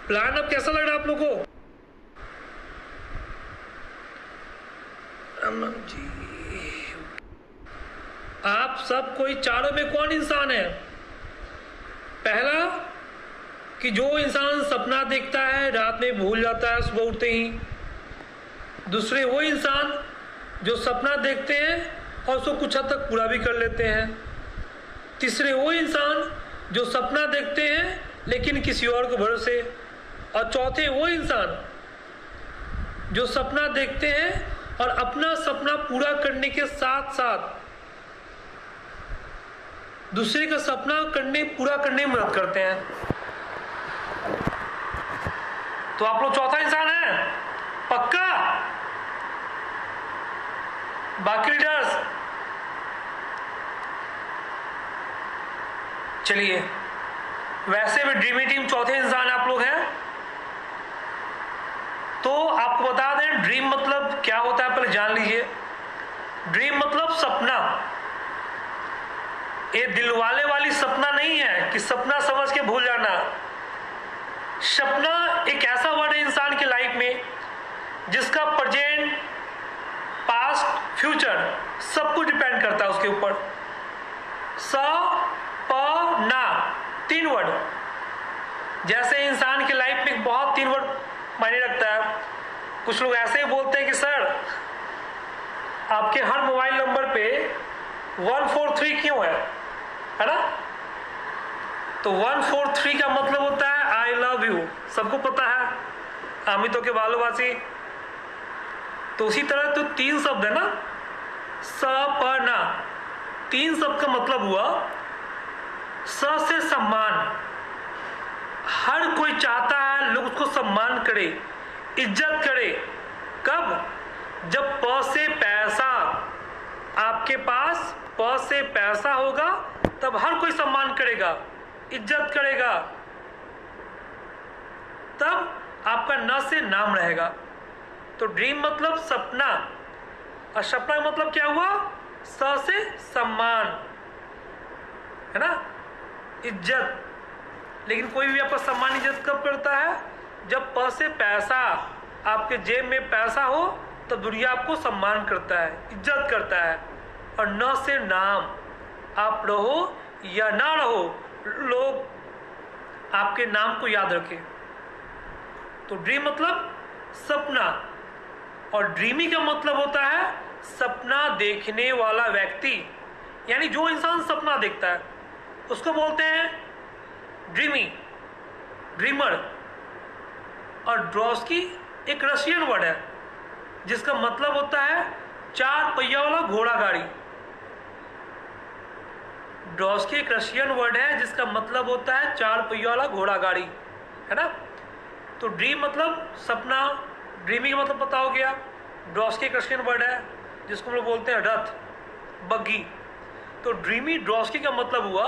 Plan अब कैसा लग रहा है आप लोगों को? अमन जी, आप सब कोई चारों में कौन इंसान है? पहला कि जो इंसान सपना देखता है रात में भूल जाता है सुबह उठते ही। दूसरे वो इंसान जो सपना देखते हैं और उसको कुछ हद तक पूरा भी कर लेते हैं। तीसरे वो इंसान जो सपना देखते हैं लेकिन किसी और को भरोसे। और चौथे वो इंसान जो सपना देखते हैं और अपना सपना पूरा करने के साथ साथ दूसरे का सपना पूरा करने में मदद करते हैं। तो आप लोग चौथा इंसान है पक्का? बाकी लीडर्स चलिए, वैसे भी ड्रीमी टीम चौथे इंसान आप लोग हैं। तो आपको बता दें ड्रीम मतलब क्या होता है, पहले जान लीजिए। ड्रीम मतलब सपना। ये दिलवाले वाली सपना नहीं है कि सपना समझ के भूल जाना। सपना एक ऐसा वर्ड है इंसान की लाइफ में जिसका प्रेजेंट, पास्ट, फ्यूचर सब कुछ डिपेंड करता है उसके ऊपर। स प ना, तीन वर्ड। जैसे इंसान की लाइफ में बहुत तीन वर्ड मायने रखता है। कुछ लोग ऐसे ही बोलते हैं कि सर आपके हर मोबाइल नंबर पे 143 क्यों है ना? तो 143 का मतलब होता है आई लव यू, सबको पता है, अमितों के बालोवासी। तो उसी तरह तो तीन शब्द है ना, स प ना, तीन शब्द का मतलब हुआ स से सम्मान। हर कोई चाहता है लोग उसको सम्मान करे, इज्जत करे। कब? जब प से पैसा, आपके पास प से पैसा होगा तब हर कोई सम्मान करेगा, इज्जत करेगा। तब आपका न से नाम रहेगा। तो ड्रीम मतलब सपना, और सपना का मतलब क्या हुआ? स से सम्मान, है ना, इज्जत। लेकिन कोई भी आपका सम्मान इज्जत कब करता है? जब प से पैसा, आपके जेब में पैसा हो तो दुनिया आपको सम्मान करता है, इज्जत करता है। और न से नाम, आप रहो या ना रहो, लोग आपके नाम को याद रखें। तो ड्रीम मतलब सपना, और ड्रीमी का मतलब होता है सपना देखने वाला व्यक्ति। यानी जो इंसान सपना देखता है उसको बोलते हैं ड्रीमी, ड्रीमर। और ड्रोस्की एक रशियन वर्ड है जिसका मतलब होता है चार पहिया वाला घोड़ा गाड़ी। ड्रोस्की एक रशियन वर्ड है जिसका मतलब होता है चार पहिया वाला घोड़ा गाड़ी, है ना। तो ड्रीम मतलब सपना, ड्रीमी का मतलब पता हो गया। ड्रोस्की एक रशियन वर्ड है जिसको हम लोग बोलते हैं रथ, बग्गी। तो ड्रीमी ड्रोस्की का मतलब हुआ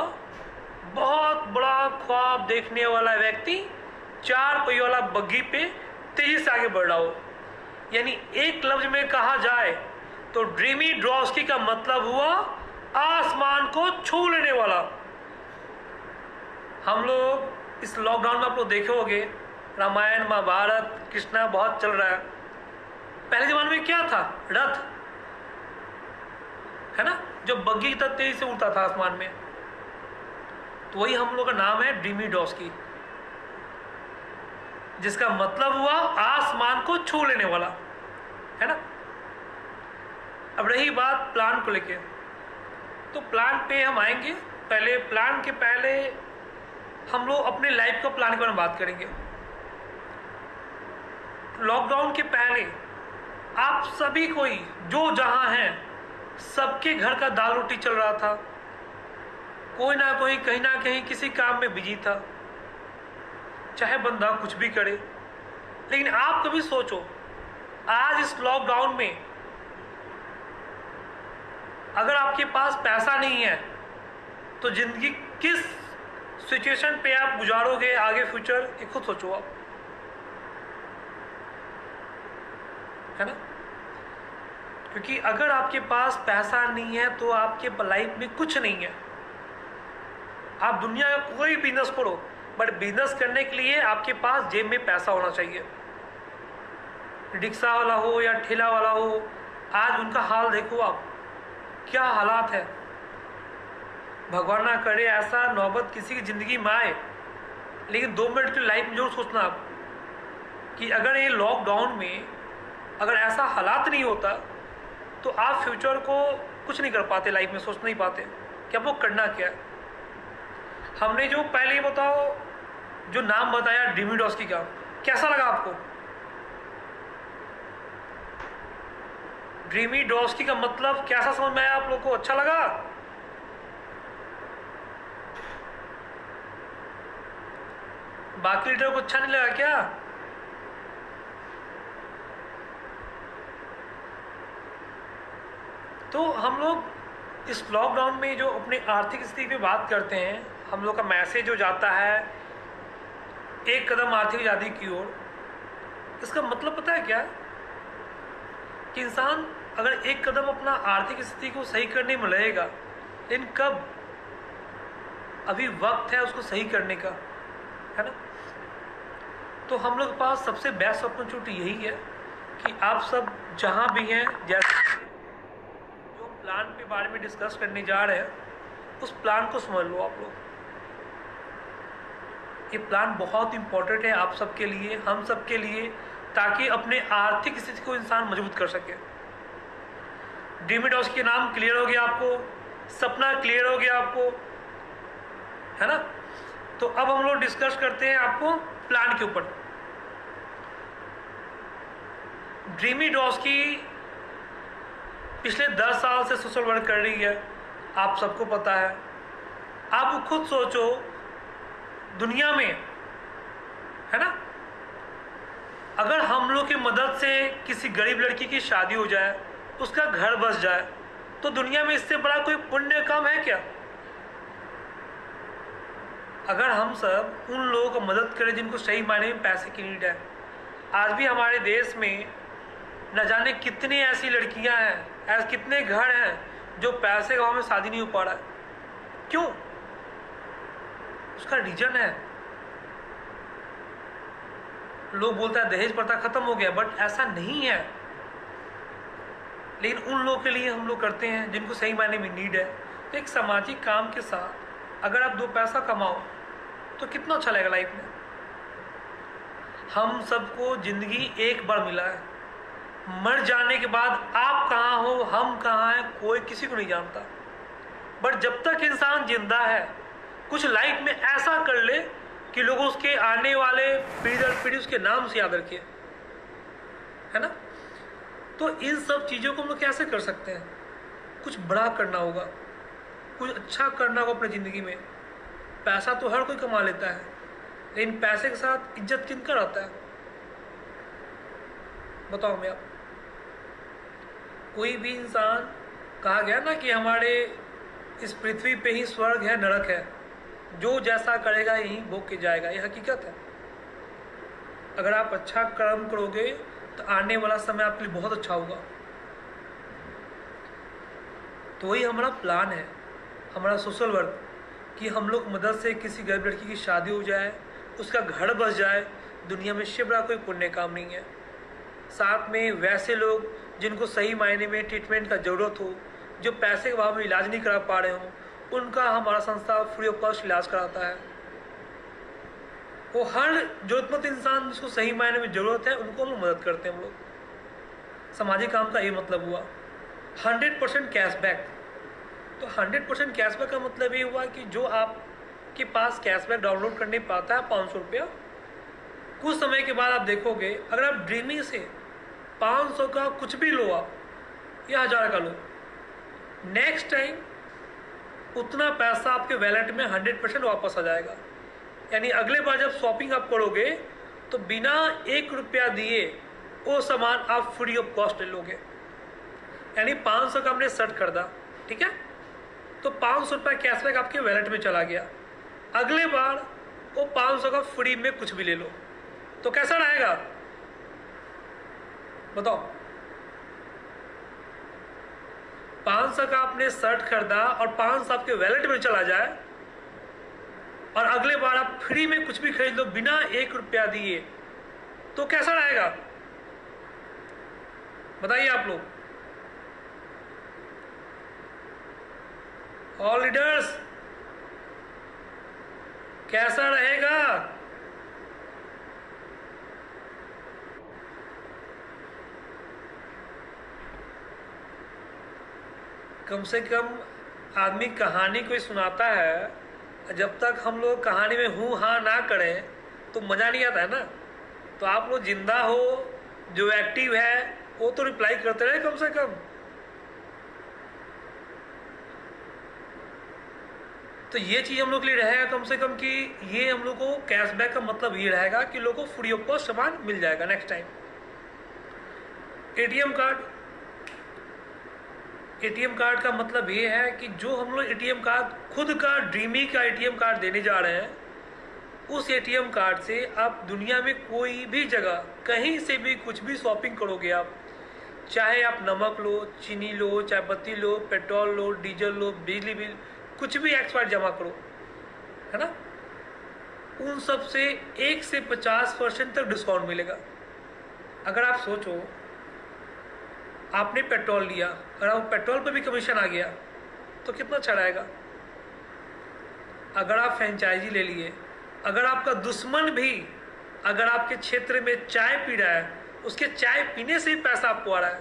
बहुत बड़ा ख्वाब देखने वाला व्यक्ति, चार पहियों वाला बग्गी पे तेजी से आगे बढ़ रहा हो। यानी एक लफ्ज में कहा जाए तो ड्रीमी ड्रोस्की का मतलब हुआ आसमान को छू लेने वाला। हम लोग इस लॉकडाउन में आप लोग देखे होंगे रामायण, महाभारत, कृष्णा बहुत चल रहा है। पहले जमाने में क्या था? रथ, है ना, जो बग्गी की तरह तेजी से उड़ता था आसमान में। तो वही हम लोग का नाम है ड्रीमी ड्रोस्की, जिसका मतलब हुआ आसमान को छू लेने वाला, है ना। अब रही बात प्लान को लेके, तो प्लान पे हम आएंगे। पहले प्लान के पहले हम लोग अपने लाइफ का प्लान के बारे में बात करेंगे। लॉकडाउन के पहले आप सभी कोई जो जहां हैं सबके घर का दाल रोटी चल रहा था। कोई ना कोई कहीं ना कहीं किसी काम में बिजी था, चाहे बंदा कुछ भी करे। लेकिन आप कभी सोचो, आज इस लॉकडाउन में अगर आपके पास पैसा नहीं है तो जिंदगी किस सिचुएशन पे आप गुजारोगे आगे फ्यूचर, ये खुद सोचो आप, है ना। क्योंकि अगर आपके पास पैसा नहीं है तो आपके लाइफ में कुछ नहीं है। आप दुनिया का कोई बिजनेस करो, बट बिजनेस करने के लिए आपके पास जेब में पैसा होना चाहिए। रिक्शा वाला हो या ठेला वाला हो, आज उनका हाल देखो आप, क्या हालात है। भगवान ना करे ऐसा नौबत किसी की ज़िंदगी में आए, लेकिन 2 मिनट की लाइफ में जरूर सोचना आप कि अगर ये लॉकडाउन में अगर ऐसा हालात नहीं होता तो आप फ्यूचर को कुछ नहीं कर पाते, लाइफ में सोच नहीं पाते कि आपको करना क्या है। हमने जो पहले बताओ जो नाम बताया ड्रीमी डॉस्की का, कैसा लगा आपको? ड्रीमी डॉस्की का मतलब कैसा समझ में आया आप लोग को? अच्छा लगा? बाकी लीडर को अच्छा नहीं लगा क्या? तो हम लोग इस लॉकडाउन में जो अपनी आर्थिक स्थिति पे बात करते हैं, हम लोग का मैसेज जो जाता है एक कदम आर्थिक आज़ादी की ओर, इसका मतलब पता है क्या? कि इंसान अगर एक कदम अपना आर्थिक स्थिति को सही करने में लगेगा, लेकिन कब? अभी वक्त है उसको सही करने का, है ना? तो हम लोग के पास सबसे बेस्ट अपॉर्चुनिटी यही है कि आप सब जहाँ भी हैं, जैसे जो प्लान के बारे में डिस्कस करने जा रहे हैं, उस प्लान को समझ लो आप लोग। ये प्लान बहुत इंपॉर्टेंट है आप सबके लिए, हम सबके लिए, ताकि अपने आर्थिक स्थिति को इंसान मजबूत कर सके। ड्रीमी डॉस्की के नाम क्लियर हो गया आपको, सपना क्लियर हो गया आपको, है ना? तो अब हम लोग डिस्कस करते हैं आपको प्लान के ऊपर। ड्रीमी डॉस्की पिछले 10 साल से सोशल वर्क कर रही है, आप सबको पता है। आप खुद सोचो, दुनिया में, है ना, अगर हम लोग की मदद से किसी गरीब लड़की की शादी हो जाए, उसका घर बस जाए, तो दुनिया में इससे बड़ा कोई पुण्य काम है क्या? अगर हम सब उन लोगों को मदद करें जिनको सही मायने में पैसे की नीड है। आज भी हमारे देश में न जाने कितनी ऐसी लड़कियां हैं, ऐसे कितने घर हैं जो पैसे के अभाव में शादी नहीं हो पा रहा है। क्यों? उसका रीजन है, लोग बोलते हैं दहेज प्रथा खत्म हो गया, बट ऐसा नहीं है। लेकिन उन लोगों के लिए हम लोग करते हैं जिनको सही मायने में नीड है। तो एक सामाजिक काम के साथ अगर आप 2 पैसा कमाओ तो कितना अच्छा लगेगा लाइफ में। हम सबको जिंदगी एक बार मिला है, मर जाने के बाद आप कहाँ हो, हम कहाँ हैं, कोई किसी को नहीं जानता। बट जब तक इंसान जिंदा है, कुछ लाइफ में ऐसा कर ले कि लोग उसके आने वाले पीढ़ी दर पीढ़ी उसके नाम से याद रखिए, है ना? तो इन सब चीज़ों को हम लोग कैसे कर सकते हैं? कुछ बड़ा करना होगा, कुछ अच्छा करना होगा अपनी ज़िंदगी में। पैसा तो हर कोई कमा लेता है, लेकिन पैसे के साथ इज्जत किनका रहता है? बताओ मैं आप। कोई भी इंसान, कहा गया ना कि हमारे इस पृथ्वी पे ही स्वर्ग है, नरक है, जो जैसा करेगा यहीं भोग के जाएगा, ये हकीकत है। अगर आप अच्छा कर्म करोगे तो आने वाला समय आपके लिए बहुत अच्छा होगा। तो वही हमारा प्लान है, हमारा सोशल वर्क, कि हम लोग मदद से किसी गरीब लड़की की शादी हो जाए, उसका घर बस जाए, दुनिया में इससे बड़ा कोई पुण्य काम नहीं है। साथ में वैसे लोग जिनको सही मायने में ट्रीटमेंट का ज़रूरत हो, जो पैसे के अभाव में इलाज नहीं करा पा रहे हों, उनका हमारा संस्था फ्री ऑफ कॉस्ट इलाज कराता है। वो हर जरूरतमंद इंसान जिसको सही मायने में ज़रूरत है, उनको हम मदद करते हैं। हम लोग सामाजिक काम का ये मतलब हुआ। 100% कैशबैक। तो 100% कैशबैक का मतलब ये हुआ कि जो आपके पास कैशबैक डाउनलोड करने पाता है 500 रुपया, कुछ समय के बाद आप देखोगे, अगर आप ड्रीमी से 500 का कुछ भी लो आप, या 1000 का लो, नेक्स्ट टाइम उतना पैसा आपके वैलेट में 100% वापस आ जाएगा। यानी अगले बार जब शॉपिंग आप करोगे तो बिना 1 रुपया दिए वो सामान आप फ्री ऑफ कॉस्ट ले लोगे। यानी 500 का हमने शर्ट खरीदा, ठीक है, तो 500 रुपया कैशबैक आपके वैलेट में चला गया। अगले बार वो 500 का फ्री में कुछ भी ले लो, तो कैसा रहेगा बताओ? 500 का आपने शर्ट खरीदा और 500 आपके वैलेट में चला जाए, और अगले बार आप फ्री में कुछ भी खरीद लो बिना 1 रुपया दिए, तो कैसा रहेगा बताइए आप लोग। ऑल लीडर्स, कैसा रहेगा? कम से कम आदमी कहानी कोई सुनाता है, जब तक हम लोग कहानी में हूँ हाँ ना करें तो मज़ा नहीं आता है ना। तो आप लोग जिंदा हो, जो एक्टिव है वो तो रिप्लाई करते रहे कम से कम। तो ये चीज़ हम लोग के लिए रहेगा कम से कम कि ये हम लोग को कैशबैक का मतलब ये रहेगा कि लोगों को फ्री ऑफ कॉस्ट सामान मिल जाएगा next time. ATM card, ATM card का मतलब ये है कि जो हम लोग एटीएम कार्ड खुद का ड्रीमी का एटीएम कार्ड देने जा रहे हैं, उस एटीएम कार्ड से आप दुनिया में कोई भी जगह कहीं से भी कुछ भी शॉपिंग करोगे आप, चाहे आप नमक लो, चीनी लो, चाय पत्ती लो, पेट्रोल लो, डीजल लो, बिजली बिल, कुछ भी एक्सपायर जमा करो, है ना, उन सब से 1 से 50% तक डिस्काउंट मिलेगा। अगर आप सोचो आपने पेट्रोल लिया और आप पेट्रोल पर भी कमीशन आ गया तो कितना अच्छा रहेगा। अगर आप फ्रेंचाइजी ले लिए, अगर आपका दुश्मन भी अगर आपके क्षेत्र में चाय पी रहा है, उसके चाय पीने से ही पैसा आपको आ रहा है,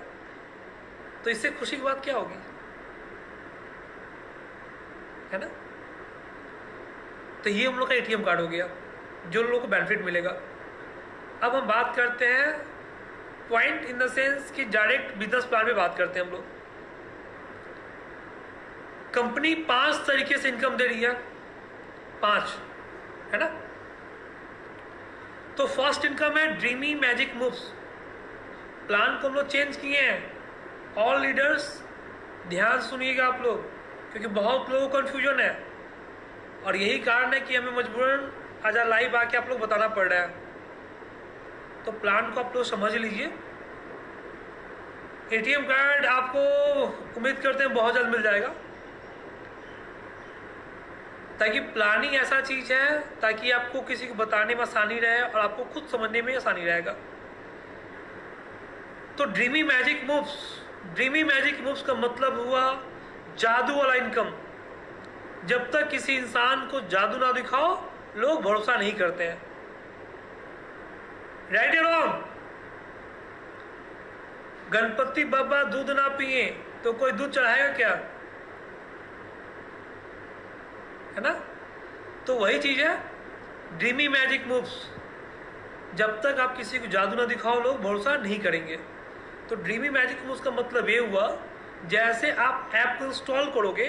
तो इससे खुशी की बात क्या होगी, है ना। तो ये हम लोग का एटीएम कार्ड हो गया जो लोगों को बेनिफिट मिलेगा। अब हम बात करते हैं पॉइंट इन द सेंस कि डायरेक्ट बिजनेस प्लान में बात करते हैं हम लोग। कंपनी 5 तरीके से इनकम दे रही है, 5, है ना। तो फर्स्ट इनकम है ड्रीमी मैजिक मूव्स। प्लान को हम लोग चेंज किए हैं। ऑल लीडर्स ध्यान सुनिएगा आप लोग, क्योंकि बहुत लोगों को कन्फ्यूजन है और यही कारण है कि हमें मजबूरन आज लाइव आके आप लोग बताना पड़ रहा है। तो प्लान को आप लोग समझ लीजिए। एटीएम कार्ड आपको उम्मीद करते हैं बहुत जल्द मिल जाएगा, ताकि प्लानिंग ऐसा चीज़ है ताकि आपको किसी को बताने में आसानी रहे और आपको खुद समझने में आसानी रहेगा। तो dreamy magic moves, dreamy magic moves का मतलब हुआ जादू वाला इनकम। जब तक किसी इंसान को जादू ना दिखाओ लोग भरोसा नहीं करते हैं, राइट या रॉन्ग। गणपति बाबा दूध ना पिए तो कोई दूध चढ़ाएगा क्या, है ना। तो वही चीज है ड्रीमी मैजिक मूव्स। जब तक आप किसी को जादू ना दिखाओ लोग भरोसा नहीं करेंगे। तो ड्रीमी मैजिक मूव्स का मतलब ये हुआ, जैसे आप ऐप को इंस्टॉल करोगे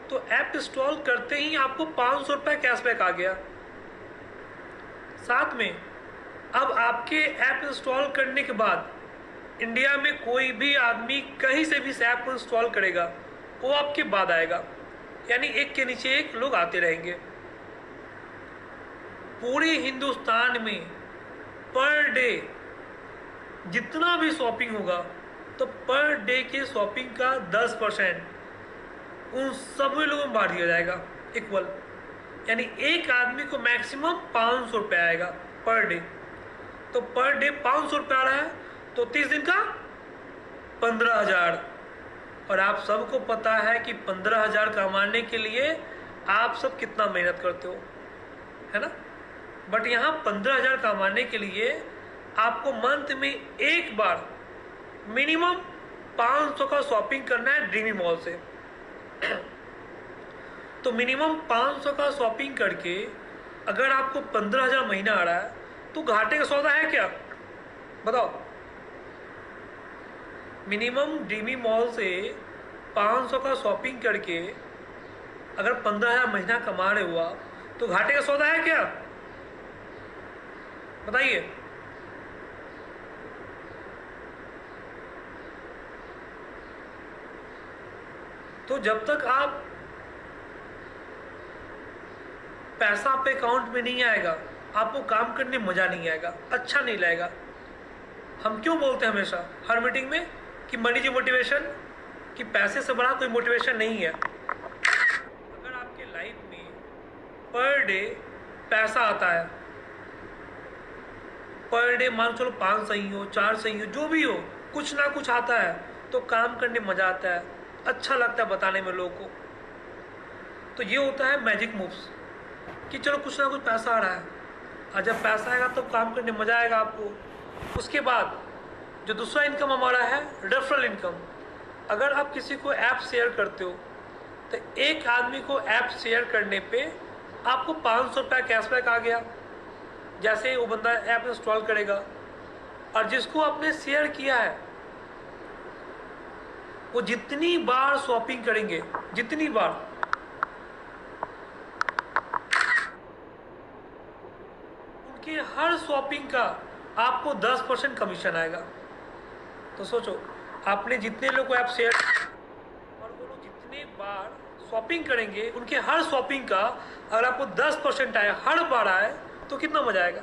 तो ऐप इंस्टॉल करते ही आपको 500 रुपये कैशबैक आ गया। साथ में अब आपके ऐप इंस्टॉल करने के बाद इंडिया में कोई भी आदमी कहीं से भी इस ऐप को इंस्टॉल करेगा वो आपके बाद आएगा, यानी एक के नीचे एक लोग आते रहेंगे। पूरे हिंदुस्तान में पर डे जितना भी शॉपिंग होगा तो पर डे के शॉपिंग का 10% उन सभी लोगों में बांट दिया जाएगा इक्वल, यानी एक आदमी को मैक्सिमम 500 रुपये आएगा पर डे। तो पर डे 500 रुपये आ रहा है तो 30 दिन का 15,000। और आप सबको पता है कि 15,000 कमाने के लिए आप सब कितना मेहनत करते हो, है ना। बट यहाँ 15,000 कमाने के लिए आपको मंथ में एक बार मिनिमम 500 का शॉपिंग करना है ड्रीमी मॉल से। तो मिनिमम 500 का शॉपिंग करके अगर आपको 15,000 महीना आ रहा है तो घाटे का सौदा है क्या, बताओ। मिनिमम ड्रीमी मॉल से 500 का शॉपिंग करके अगर 15,000 महीना कमा रहे हो आप तो घाटे का सौदा है क्या, बताइए। तो जब तक आप पैसा आपके अकाउंट में नहीं आएगा आपको काम करने में मजा नहीं आएगा, अच्छा नहीं लगेगा। हम क्यों बोलते हैं हमेशा हर मीटिंग में कि मनी इज मोटिवेशन, कि पैसे से बड़ा कोई मोटिवेशन नहीं है। अगर आपके लाइफ में पर डे पैसा आता है, पर डे मान चलो 5 सही हो 4 सही हो जो भी हो, कुछ ना कुछ आता है, तो काम करने में मजा आता है, अच्छा लगता है बताने में लोगों को। तो ये होता है मैजिक मूव्स कि चलो कुछ ना कुछ पैसा आ रहा है, और जब पैसा आएगा तो काम करने में मजा आएगा आपको। उसके बाद जो दूसरा इनकम हमारा है रेफरल इनकम। अगर आप किसी को ऐप शेयर करते हो तो एक आदमी को ऐप शेयर करने पे आपको 500 रुपया कैशबैक आ गया, जैसे वो बंदा ऐप इंस्टॉल करेगा। और जिसको आपने शेयर किया है वो जितनी बार शॉपिंग करेंगे, जितनी बार, उनके हर शॉपिंग का आपको 10% कमीशन आएगा। तो सोचो, आपने जितने लोग को ऐप शेयर और वो लोग जितने बार शॉपिंग करेंगे, उनके हर शॉपिंग का अगर आपको 10% आए, हर बार आए, तो कितना मजा आएगा,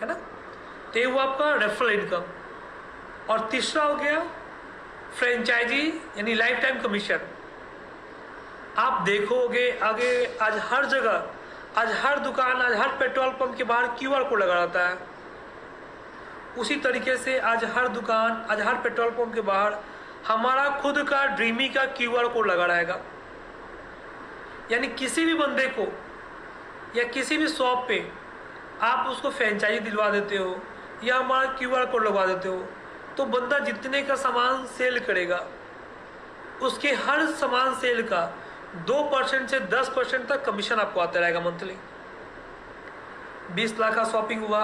है ना। तो ये वो आपका रेफरल इनकम। और तीसरा हो गया फ्रेंचाइजी यानी लाइफ टाइम कमीशन। आप देखोगे आगे आज हर जगह, आज हर दुकान, आज हर पेट्रोल पंप के बाहर QR कोड लगा रहता है। उसी तरीके से आज हर दुकान, आज हर पेट्रोल पंप के बाहर हमारा खुद का ड्रीमी का QR कोड लगा रहेगा। यानी किसी भी बंदे को या किसी भी शॉप पे आप उसको फ्रेंचाइजी दिलवा देते हो या हमारा QR कोड लगवा देते हो, तो बंदा जितने का सामान सेल करेगा उसके हर सामान सेल का 2% से 10% तक कमीशन आपको आता रहेगा मंथली। 20 लाख का शॉपिंग हुआ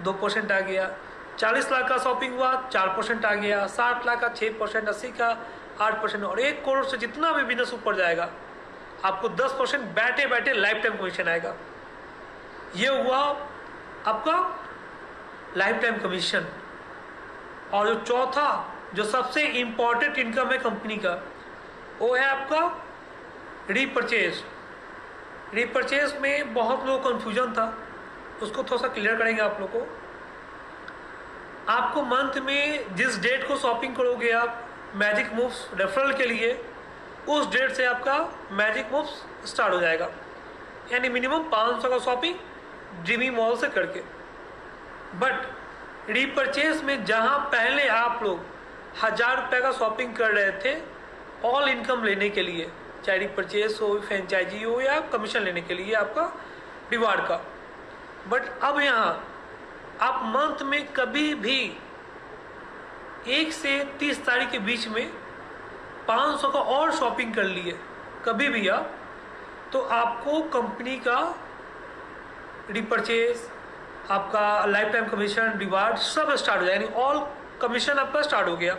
2% आ गया, 40 लाख का शॉपिंग हुआ 4% आ गया, 60 लाख का 6%, 80 का 8%, और 1 करोड़ से जितना भी बिजनेस ऊपर जाएगा आपको 10% बैठे बैठे लाइफ टाइम कमीशन आएगा। ये हुआ आपका लाइफ टाइम कमीशन। और जो चौथा, जो सबसे इंपॉर्टेंट इनकम है कंपनी का, वो है आपका रीपरचेज। रीपरचेज में बहुत लोग कंफ्यूजन था, उसको थोड़ा सा क्लियर करेंगे आप लोग को। आपको मंथ में जिस डेट को शॉपिंग करोगे आप मैजिक मूव्स रेफरल के लिए, उस डेट से आपका मैजिक मूव्स स्टार्ट हो जाएगा। यानी मिनिमम 500 का शॉपिंग ड्रीमी मॉल से करके। बट रीपरचेज में जहां पहले आप लोग 1000 रुपये का शॉपिंग कर रहे थे ऑल इनकम लेने के लिए, चाहे रीपरचेज हो, फ्रेंचाइजी हो, या कमीशन लेने के लिए आपका रिवार्ड का, बट अब यहाँ आप मंथ में कभी भी 1 से 30 तारीख के बीच में 500 का और शॉपिंग कर लिए कभी भी आप, तो आपको कंपनी का रीपरचेज, आपका लाइफ टाइम कमीशन, रिवार्ड सब स्टार्ट हो जाए, यानी ऑल कमीशन आपका स्टार्ट हो गया।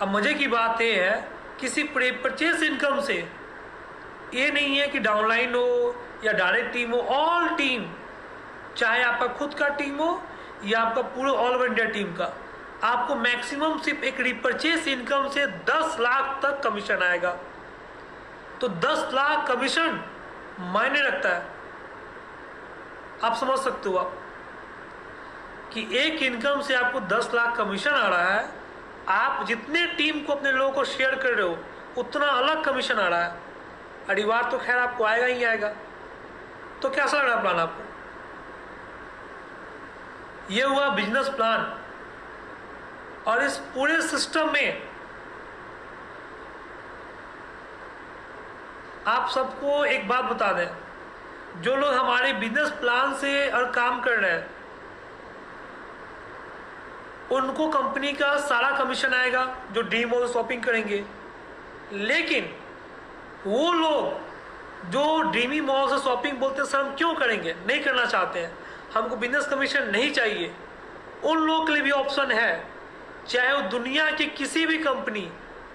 अब मजे की बात यह है, किसी परचेज इनकम से ये नहीं है कि डाउनलाइन हो या डायरेक्ट टीम हो, ऑल टीम, चाहे आपका खुद का टीम हो या आपका पूरा ऑल ओवर इंडिया टीम का, आपको मैक्सिमम सिर्फ एक रिपरचेज इनकम से 10 लाख तक कमीशन आएगा। तो 10 लाख कमीशन मायने रखता है। आप समझ सकते हो आप कि एक इनकम से आपको 10 लाख कमीशन आ रहा है, आप जितने टीम को अपने लोगों को शेयर कर रहे हो उतना अलग कमीशन आ रहा है। रिवार्ड तो खैर आपको आएगा ही आएगा। तो कैसा लग रहा है प्लान आपको? ये हुआ बिजनेस प्लान। और इस पूरे सिस्टम में आप सबको एक बात बता दें, जो लोग हमारे बिजनेस प्लान से और काम कर रहे हैं उनको कंपनी का सारा कमीशन आएगा जो डी मॉल शॉपिंग करेंगे। लेकिन वो लोग जो ड्रीमी मॉल से शॉपिंग बोलते हैं सर हम क्यों करेंगे, नहीं करना चाहते हैं, हमको बिजनेस कमीशन नहीं चाहिए, उन लोगों के लिए भी ऑप्शन है। चाहे वो दुनिया की किसी भी company,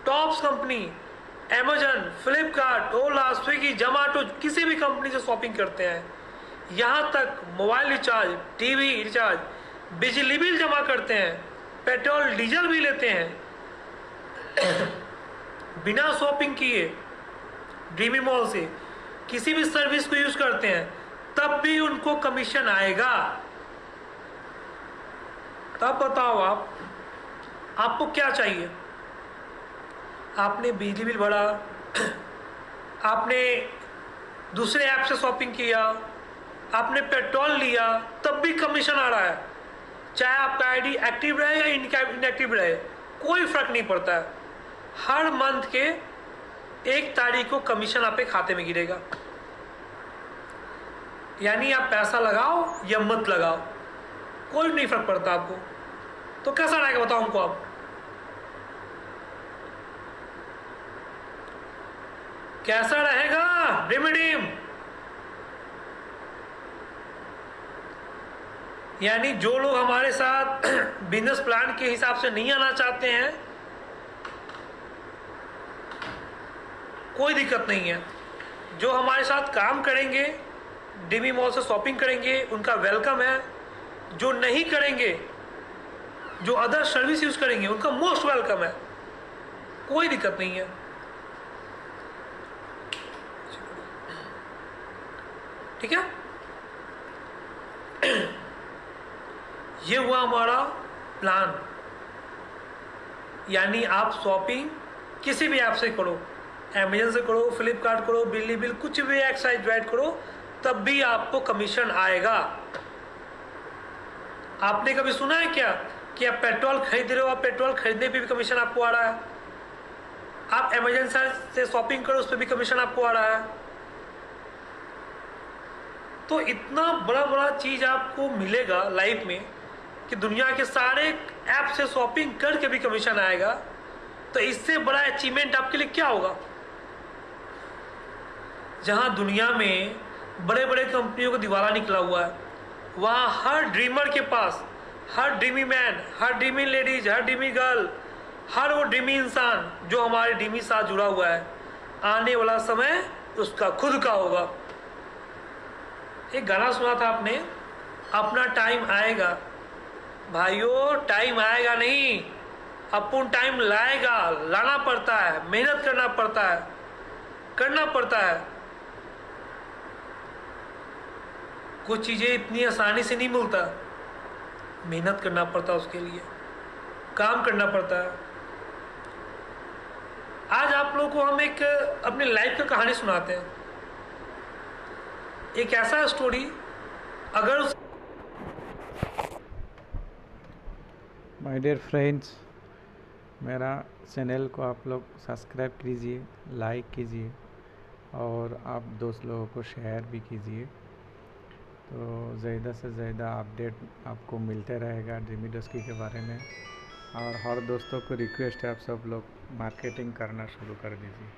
tops company, Amazon, Flipkart, Ola, Swiggy, Zomato, किसी भी कंपनी से शॉपिंग करते हैं, यहाँ तक मोबाइल रिचार्ज, टीवी रिचार्ज, बिजली बिल जमा करते हैं, पेट्रोल डीजल भी लेते हैं बिना शॉपिंग किए ड्रीमी मॉल से, किसी भी सर्विस को यूज करते हैं, तब भी उनको कमीशन आएगा। तब बताओ आपको क्या चाहिए? आपने बिजली बिल भरा, आपने दूसरे ऐप से शॉपिंग किया, आपने पेट्रोल लिया, तब भी कमीशन आ रहा है। चाहे आपका आईडी एक्टिव रहे या इनएक्टिव रहे, कोई फर्क नहीं पड़ता है। हर मंथ के 1 तारीख को कमीशन आपके खाते में गिरेगा। यानी आप पैसा लगाओ या मत लगाओ, कोई नहीं फर्क पड़ता आपको। तो कैसा रहेगा बताओ हमको आप? कैसा रहेगा रिडीम? यानी जो लोग हमारे साथ बिजनेस प्लान के हिसाब से नहीं आना चाहते हैं, कोई दिक्कत नहीं है। जो हमारे साथ काम करेंगे, डीमी मॉल से शॉपिंग करेंगे, उनका वेलकम है। जो नहीं करेंगे, जो अदर सर्विस यूज करेंगे, उनका मोस्ट वेलकम है, कोई दिक्कत नहीं है। ठीक है, ये हुआ हमारा प्लान। यानी आप शॉपिंग किसी भी ऐप से करो, अमेजन से करो, फ्लिपकार्ट करो, बिल कुछ भी एक्साइज ज्वाइट करो, तब भी आपको कमीशन आएगा। आपने कभी सुना है क्या कि आप पेट्रोल खरीद रहे हो, आप पेट्रोल खरीदने पे भी कमीशन आपको आ रहा है? आप अमेजन से शॉपिंग करो, उस पर भी कमीशन आपको आ रहा है। तो इतना बड़ा बड़ा चीज आपको मिलेगा लाइफ में कि दुनिया के सारे ऐप से शॉपिंग करके भी कमीशन आएगा। तो इससे बड़ा अचीवमेंट आपके लिए क्या होगा? जहां दुनिया में बड़े बड़े कंपनियों को दिवाला निकला हुआ है, वहां हर ड्रीमर के पास, हर ड्रीमी मैन, हर ड्रीमी लेडीज, हर ड्रीमी गर्ल, हर वो ड्रीमी इंसान जो हमारे ड्रीमी साथ जुड़ा हुआ है, आने वाला समय उसका खुद का होगा। एक गाना सुना था आपने, अपना टाइम आएगा। भाइयों, टाइम आएगा नहीं, अपन टाइम लाएगा। लाना पड़ता है, मेहनत करना पड़ता है, करना पड़ता है। कुछ चीजें इतनी आसानी से नहीं मिलता, मेहनत करना पड़ता है, उसके लिए काम करना पड़ता है। आज आप लोगों को हम एक अपने लाइफ की कहानी सुनाते हैं। एक ऐसा स्टोरी, अगर माय डियर फ्रेंड्स, मेरा चैनल को आप लोग सब्सक्राइब कीजिए, लाइक कीजिए और आप दोस्त लोगों को शेयर भी कीजिए। तो ज़्यादा से ज़्यादा अपडेट आपको मिलते रहेगा ड्रीमी डस्की के बारे में। और हर दोस्तों को रिक्वेस्ट है, आप सब लोग मार्केटिंग करना शुरू कर दीजिए।